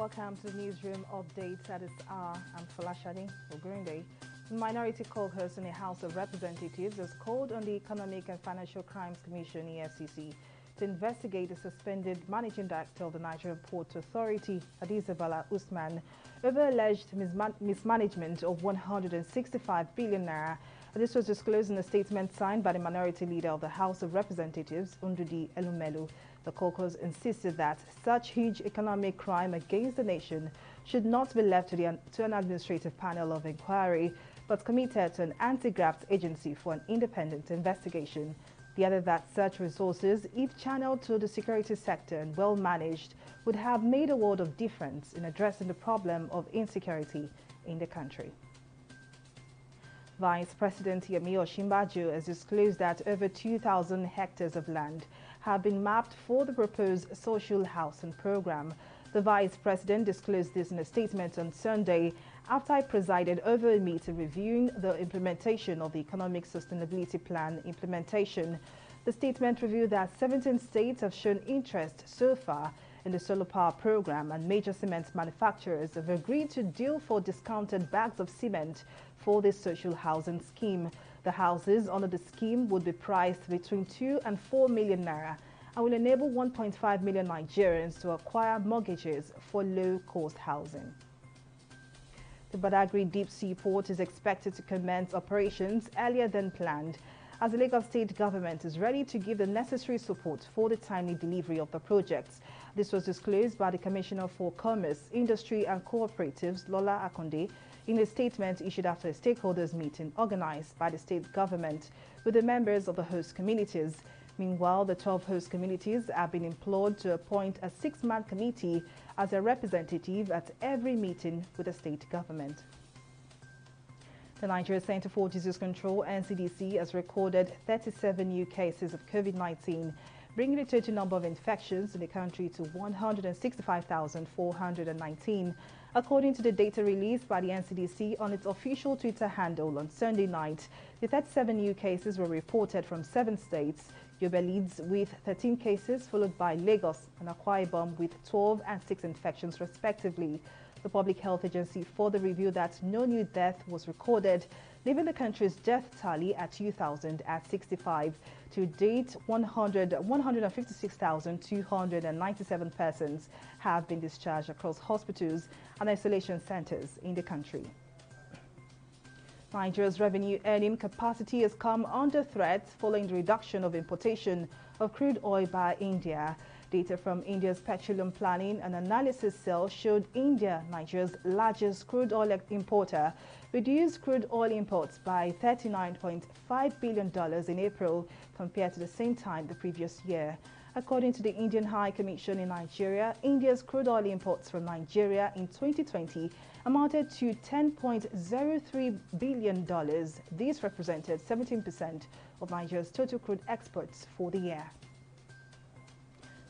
Welcome to the newsroom updates at this hour. I'm Folashade Ogurinde. The Minority Caucus in the House of Representatives has called on the Economic and Financial Crimes Commission (EFCC) to investigate the suspended managing director of the Nigerian Port Authority, Adizabala Usman, over alleged mismanagement of 165 billion naira. This was disclosed in a statement signed by the minority leader of the House of Representatives, Undudi Elumelu. The caucus insisted that such huge economic crime against the nation should not be left to an administrative panel of inquiry, but committed to an anti-graft agency for an independent investigation. They added that such resources, if channeled to the security sector and well managed, would have made a world of difference in addressing the problem of insecurity in the country. Vice President Yemi Osinbajo has disclosed that over 2,000 hectares of land have been mapped for the proposed social housing program. The Vice President disclosed this in a statement on Sunday after he presided over a meeting reviewing the implementation of the Economic Sustainability Plan implementation. The statement revealed that 17 states have shown interest so far in the solar power program, and major cement manufacturers have agreed to deal for discounted bags of cement for this social housing scheme. The houses under the scheme would be priced between 2 and 4 million naira and will enable 1.5 million Nigerians to acquire mortgages for low-cost housing. The Badagry Deep Seaport is expected to commence operations earlier than planned, as the Lagos State government is ready to give the necessary support for the timely delivery of the projects. This was disclosed by the Commissioner for Commerce, Industry and Cooperatives, Lola Akonde, in a statement issued after a stakeholders meeting organized by the state government with the members of the host communities. Meanwhile, the 12 host communities have been implored to appoint a 6-man committee as a representative at every meeting with the state government. The Nigeria Center for Disease Control, NCDC, has recorded 37 new cases of COVID-19, bringing the total number of infections in the country to 165,419. According to the data released by the NCDC on its official Twitter handle on Sunday night, the 37 new cases were reported from 7 states. Yobe leads with 13 cases, followed by Lagos and Akwa Ibom with 12 and 6 infections respectively. The Public Health Agency further revealed that no new death was recorded, leaving the country's death tally at 2,065. To date, 156,297 persons have been discharged across hospitals and isolation centers in the country. Nigeria's revenue earning capacity has come under threat following the reduction of importation of crude oil by India. Data from India's Petroleum Planning and Analysis Cell showed India, Nigeria's largest crude oil importer, reduced crude oil imports by $39.5 billion in April compared to the same time the previous year. According to the Indian High Commission in Nigeria, India's crude oil imports from Nigeria in 2020 amounted to $10.03 billion. This represented 17% of Nigeria's total crude exports for the year.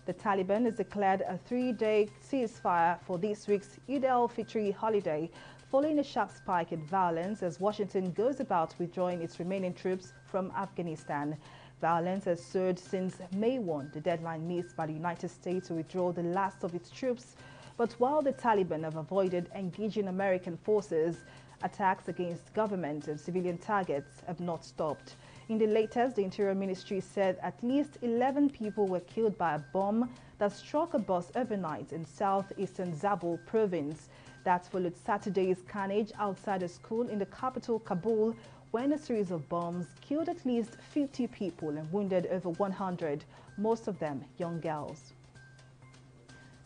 The Taliban has declared a 3-day ceasefire for this week's Eid al-Fitr holiday, following a sharp spike in violence as Washington goes about withdrawing its remaining troops from Afghanistan. Violence has surged since May 1, the deadline missed by the United States to withdraw the last of its troops. But while the Taliban have avoided engaging American forces, attacks against government and civilian targets have not stopped. In the latest, the Interior Ministry said at least 11 people were killed by a bomb that struck a bus overnight in southeastern Zabul province. That followed Saturday's carnage outside a school in the capital, Kabul, when a series of bombs killed at least 50 people and wounded over 100, most of them young girls.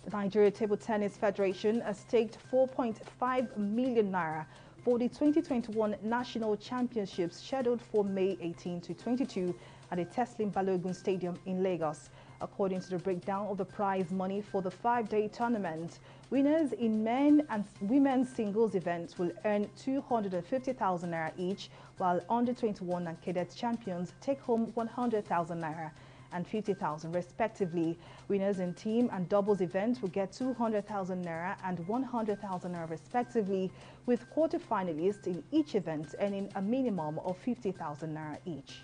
The Nigeria Table Tennis Federation has staked 4.5 million naira for the 2021 National Championships scheduled for May 18 to 22 at the Teslim Balogun Stadium in Lagos. According to the breakdown of the prize money for the 5-day tournament, winners in men and women's singles events will earn 250,000 naira each, while under 21 and cadet champions take home 100,000 naira and 50,000 respectively. Winners in team and doubles events will get 200,000 naira and 100,000 naira respectively, with quarter-finalists in each event earning a minimum of 50,000 naira each.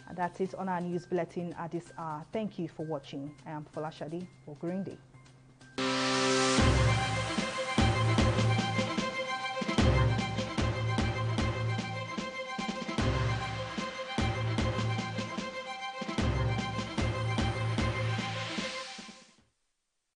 And that's it on our news bulletin at this hour. Thank you for watching. I am Folashade Ogurinde.